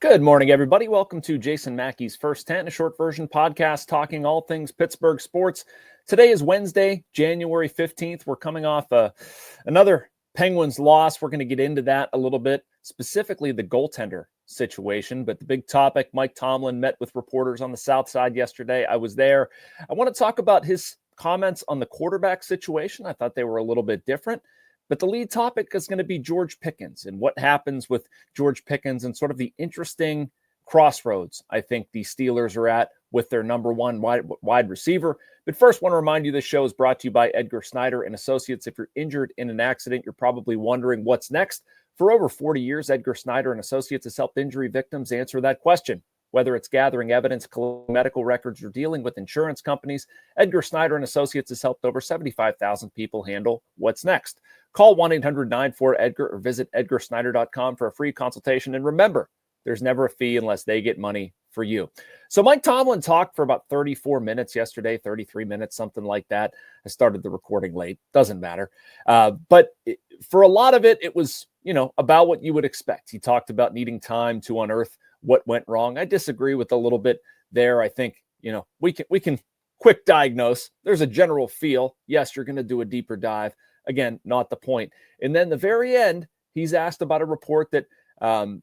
Good morning, everybody. Welcome to Jason Mackey's First 10, a short version podcast talking all things Pittsburgh sports. Today is Wednesday, January 15th. We're coming off another Penguins loss. We're going to get into that a little bit, specifically the goaltender situation. But the big topic, Mike Tomlin met with reporters on the South Side yesterday. I was there. I want to talk about his comments on the quarterback situation. I thought they were a little bit different. But the lead topic is going to be George Pickens and what happens with George Pickens and sort of the interesting crossroads I think the Steelers are at with their number one wide receiver. But first, I want to remind you this show is brought to you by Edgar Snyder and Associates. If you're injured in an accident, you're probably wondering what's next. For over 40 years, Edgar Snyder and Associates has helped injury victims answer that question. Whether it's gathering evidence, collecting medical records, or dealing with insurance companies, Edgar Snyder and Associates has helped over 75,000 people handle what's next. Call 1-800-94-EDGAR or visit edgarsnyder.com for a free consultation. And remember, there's never a fee unless they get money for you. So Mike Tomlin talked for about 34 minutes yesterday, 33 minutes, something like that. I started the recording late. Doesn't matter. But for a lot of it, it was, about what you would expect. He talked about needing time to unearth what went wrong. I disagree with a little bit there. I think, we can quick diagnose. There's a general feel. Yes, you're going to do a deeper dive. Again, not the point. And then the very end, he's asked about a report that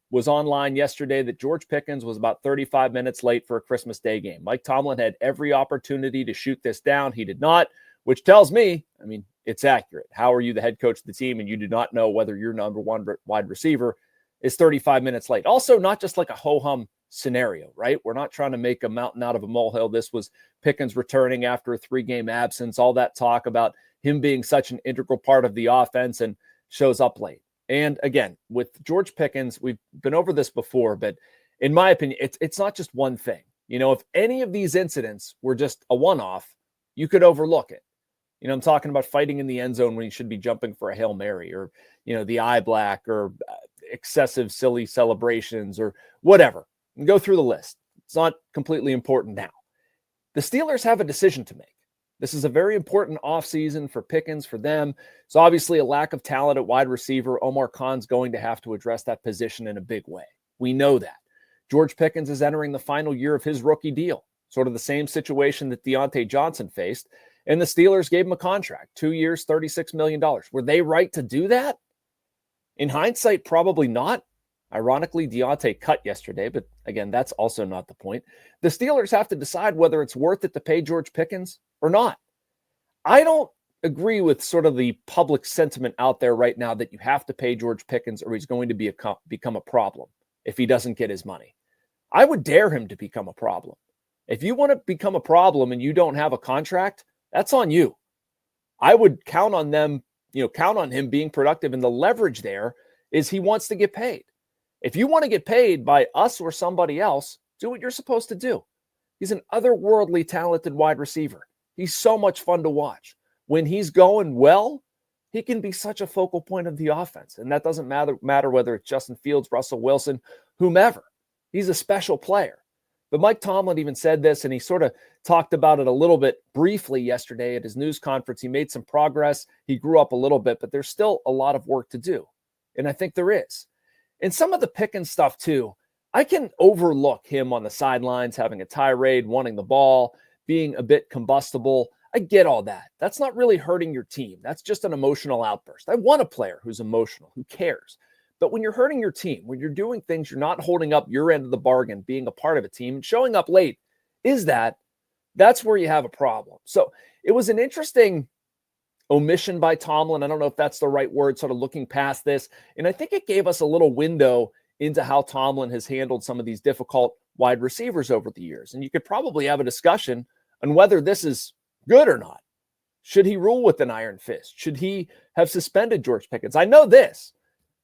was online yesterday that George Pickens was about 35 minutes late for a Christmas Day game. Mike Tomlin had every opportunity to shoot this down. He did not, which tells me, it's accurate. How are you the head coach of the team and you do not know whether your number one wide receiver is 35 minutes late? Also, not just like a ho-hum scenario, right? We're not trying to make a mountain out of a molehill. This was Pickens returning after a 3-game absence, all that talk about him being such an integral part of the offense and shows up late. And again, with George Pickens, we've been over this before, but in my opinion, it's not just one thing. If any of these incidents were just a one-off, you could overlook it. I'm talking about fighting in the end zone when you should be jumping for a Hail Mary or, the eye black or excessive silly celebrations or whatever. And go through the list. It's not completely important now. The Steelers have a decision to make. This is a very important offseason for Pickens, for them. It's obviously a lack of talent at wide receiver. Omar Khan's going to have to address that position in a big way. We know that. George Pickens is entering the final year of his rookie deal, sort of the same situation that Deontay Johnson faced. And the Steelers gave him a contract, 2 years, $36 million. Were they right to do that? In hindsight, probably not. Ironically, Deontay cut yesterday, but again, that's also not the point. The Steelers have to decide whether it's worth it to pay George Pickens or not. I don't agree with sort of the public sentiment out there right now that you have to pay George Pickens or he's going to become a problem if he doesn't get his money. I would dare him to become a problem. If you want to become a problem and you don't have a contract, that's on you. I would count on them, count on him being productive. And the leverage there is he wants to get paid. If you want to get paid by us or somebody else, do what you're supposed to do. He's an otherworldly talented wide receiver. He's so much fun to watch. When he's going well, he can be such a focal point of the offense. And that doesn't matter whether it's Justin Fields, Russell Wilson, whomever. He's a special player. But Mike Tomlin even said this, and he sort of talked about it a little bit briefly yesterday at his news conference. He made some progress. He grew up a little bit, but there's still a lot of work to do. And I think there is. And some of the Pickens stuff too, I can overlook him on the sidelines, having a tirade, wanting the ball, being a bit combustible. I get all that. That's not really hurting your team. That's just an emotional outburst. I want a player who's emotional, who cares. But when you're hurting your team, when you're doing things, you're not holding up your end of the bargain, being a part of a team, and showing up late, that's where you have a problem. So it was an interesting omission by Tomlin. I don't know if that's the right word, sort of looking past this. And I think it gave us a little window into how Tomlin has handled some of these difficult wide receivers over the years. And you could probably have a discussion on whether this is good or not. Should he rule with an iron fist? Should he have suspended George Pickens? I know this,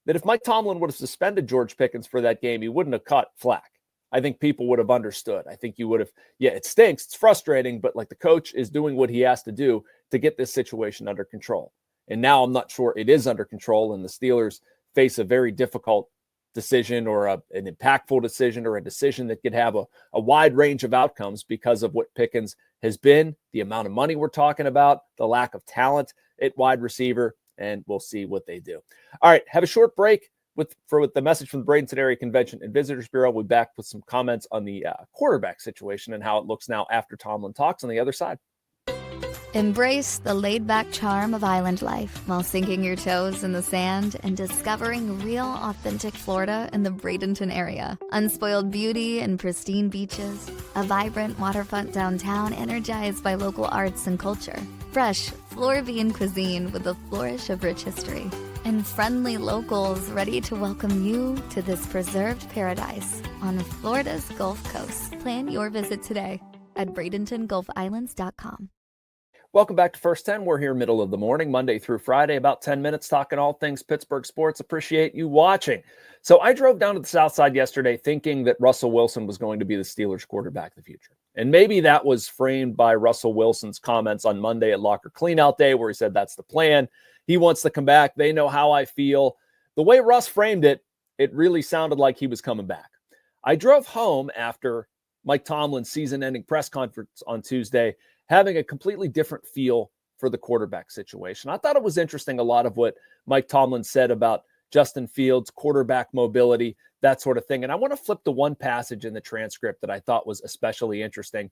that if Mike Tomlin would have suspended George Pickens for that game, he wouldn't have cut flack. I think people would have understood. I think you would have, it stinks, it's frustrating, but like the coach is doing what he has to do to get this situation under control. And now I'm not sure it is under control, and the Steelers face a very difficult decision or an impactful decision or a decision that could have a wide range of outcomes because of what Pickens has been, the amount of money we're talking about, the lack of talent at wide receiver, and we'll see what they do. All right, have a short break. with the message from the Bradenton Area Convention and Visitors Bureau. We'll be back with some comments on the quarterback situation and how it looks now after Tomlin talks on the other side. Embrace the laid-back charm of island life while sinking your toes in the sand and discovering real, authentic Florida in the Bradenton area. Unspoiled beauty and pristine beaches, a vibrant waterfront downtown energized by local arts and culture, fresh Floridian cuisine with a flourish of rich history, and friendly locals ready to welcome you to this preserved paradise on Florida's Gulf Coast. Plan your visit today at BradentonGulfIslands.com. Welcome back to First 10. We're here middle of the morning, Monday through Friday, about 10 minutes talking all things Pittsburgh sports. Appreciate you watching. So I drove down to the South Side yesterday thinking that Russell Wilson was going to be the Steelers quarterback of the future. And maybe that was framed by Russell Wilson's comments on Monday at Locker Cleanout Day, where he said that's the plan. He wants to come back. They know how I feel. The way Russ framed it, it really sounded like he was coming back. I drove home after Mike Tomlin's season-ending press conference on Tuesday, having a completely different feel for the quarterback situation. I thought it was interesting, a lot of what Mike Tomlin said about Justin Fields, quarterback mobility, that sort of thing. And I want to flip to one passage in the transcript that I thought was especially interesting.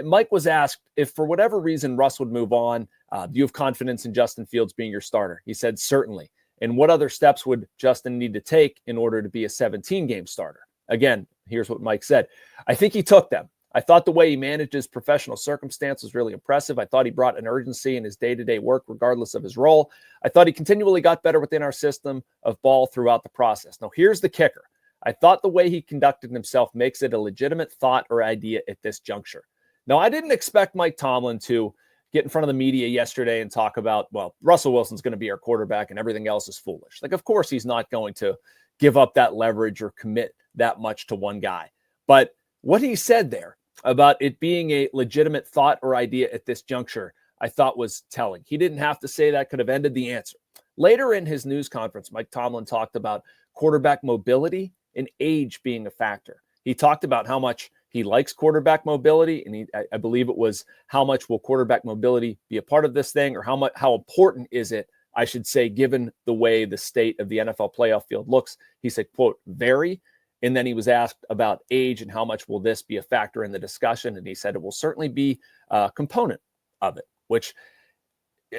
Mike was asked if for whatever reason Russ would move on, do you have confidence in Justin Fields being your starter? He said, certainly. And what other steps would Justin need to take in order to be a 17-game starter? Again, here's what Mike said. I think he took them. I thought the way he managed his professional circumstance was really impressive. I thought he brought an urgency in his day-to-day work, regardless of his role. I thought he continually got better within our system of ball throughout the process. Now, here's the kicker. I thought the way he conducted himself makes it a legitimate thought or idea at this juncture. Now, I didn't expect Mike Tomlin to get in front of the media yesterday and talk about, well, Russell Wilson's going to be our quarterback and everything else is foolish. Like, of course, he's not going to give up that leverage or commit that much to one guy. But what he said there about it being a legitimate thought or idea at this juncture, I thought was telling. He didn't have to say that, could have ended the answer. Later in his news conference, Mike Tomlin talked about quarterback mobility and age being a factor. He talked about how much he likes quarterback mobility, and I believe it was how much will quarterback mobility be a part of this thing, or how important is it, I should say, given the way the state of the NFL playoff field looks. He said, quote, very. And then he was asked about age and how much will this be a factor in the discussion. And he said it will certainly be a component of it, which,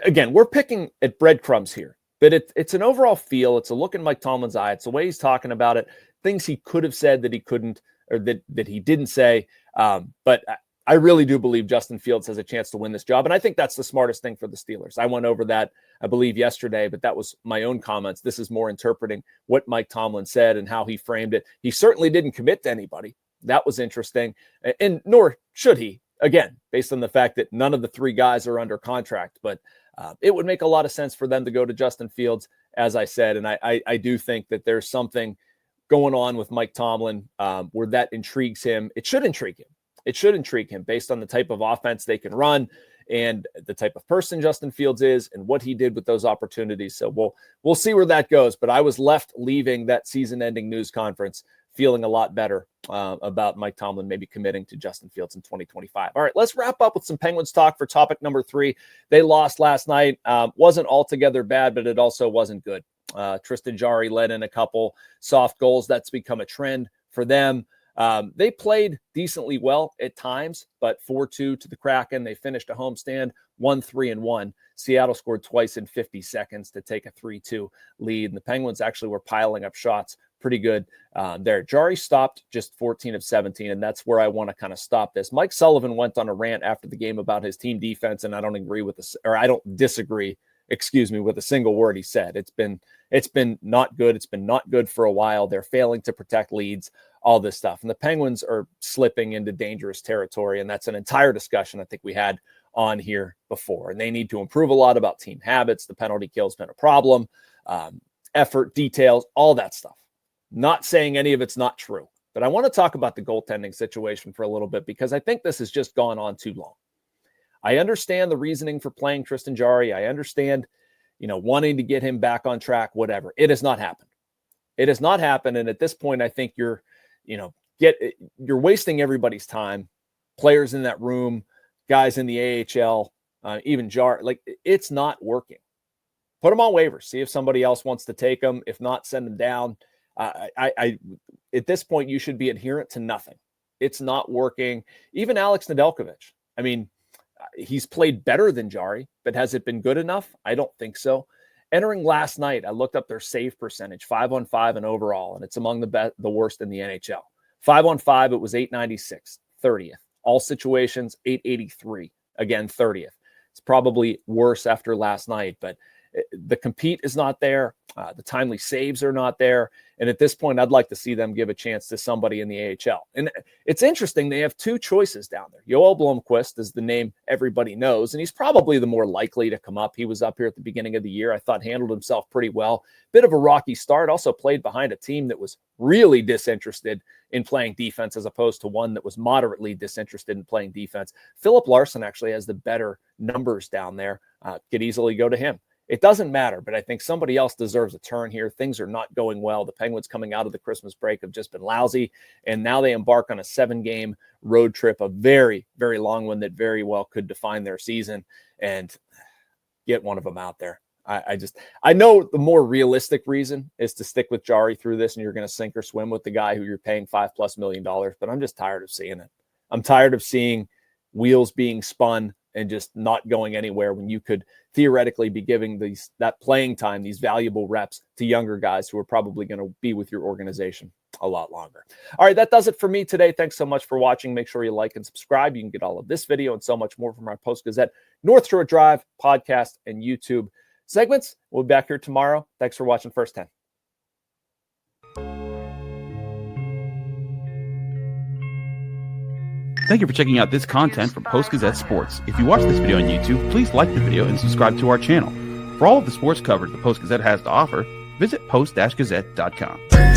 again, we're picking at breadcrumbs here. But it's an overall feel. It's a look in Mike Tomlin's eye. It's the way he's talking about it, things he could have said that he couldn't, or that he didn't say. But I really do believe Justin Fields has a chance to win this job. And I think that's the smartest thing for the Steelers. I went over that, I believe, yesterday, but that was my own comments. This is more interpreting what Mike Tomlin said and how he framed it. He certainly didn't commit to anybody. That was interesting. And nor should he, again, based on the fact that none of the three guys are under contract. But it would make a lot of sense for them to go to Justin Fields, as I said. And I do think that there's something going on with Mike Tomlin where that intrigues him. It should intrigue him. It should intrigue him based on the type of offense they can run and the type of person Justin Fields is and what he did with those opportunities. So we'll see where that goes. But I was left leaving that season-ending news conference feeling a lot better about Mike Tomlin maybe committing to Justin Fields in 2025. All right, let's wrap up with some Penguins talk for topic number 3. They lost last night. Wasn't altogether bad, but it also wasn't good. Tristan Jarry led in a couple soft goals. That's become a trend for them. They played decently well at times, but 4-2 to the Kraken. They finished a homestand 1-3-1. Seattle scored twice in 50 seconds to take a 3-2 lead. And the Penguins actually were piling up shots pretty good there. Jarry stopped just 14 of 17, and that's where I want to kind of stop this. Mike Sullivan went on a rant after the game about his team defense, and I don't disagree with a single word he said. It's been not good. It's been not good for a while. They're failing to protect leads, all this stuff. And the Penguins are slipping into dangerous territory. And that's an entire discussion I think we had on here before. And they need to improve a lot about team habits. The penalty kill has been a problem, effort, details, all that stuff. Not saying any of it's not true, but I want to talk about the goaltending situation for a little bit, because I think this has just gone on too long. I understand the reasoning for playing Tristan Jarry. I understand, wanting to get him back on track, whatever. It has not happened. It has not happened. And at this point, I think you're wasting everybody's time, players in that room, guys in the AHL, even Jarry. Like, it's not working. Put them on waivers. See if somebody else wants to take them. If not, send them down. I at this point, you should be adherent to nothing. It's not working. Even Alex Nedeljkovic. I mean, he's played better than Jarry, but has it been good enough? I don't think so. Entering last night, I looked up their save percentage, 5-on-5 and overall, and it's among the worst in the NHL. 5-on-5, it was 896, 30th. All situations, 883, again, 30th. It's probably worse after last night, but the compete is not there. The timely saves are not there. And at this point, I'd like to see them give a chance to somebody in the AHL. And it's interesting. They have two choices down there. Joel Blomqvist is the name everybody knows, and he's probably the more likely to come up. He was up here at the beginning of the year. I thought handled himself pretty well. Bit of a rocky start. Also played behind a team that was really disinterested in playing defense as opposed to one that was moderately disinterested in playing defense. Philip Larson actually has the better numbers down there. Could easily go to him. It doesn't matter, but I think somebody else deserves a turn here. Things are not going well. The Penguins coming out of the Christmas break have just been lousy, and now they embark on a 7-game road trip, a very, very long one that very well could define their season, and get one of them out there. I know the more realistic reason is to stick with Jarry through this, and you're going to sink or swim with the guy who you're paying $5+ million, but I'm just tired of seeing it. I'm tired of seeing wheels being spun and just not going anywhere when you could theoretically be giving that playing time, these valuable reps to younger guys who are probably going to be with your organization a lot longer. All right, that does it for me today. Thanks so much for watching. Make sure you like and subscribe. You can get all of this video and so much more from our Post-Gazette, North Shore Drive, podcast, and YouTube segments. We'll be back here tomorrow. Thanks for watching First 10. Thank you for checking out this content from Post-Gazette Sports. If you watch this video on YouTube, please like the video and subscribe to our channel. For all of the sports coverage the Post-Gazette has to offer, visit post-gazette.com.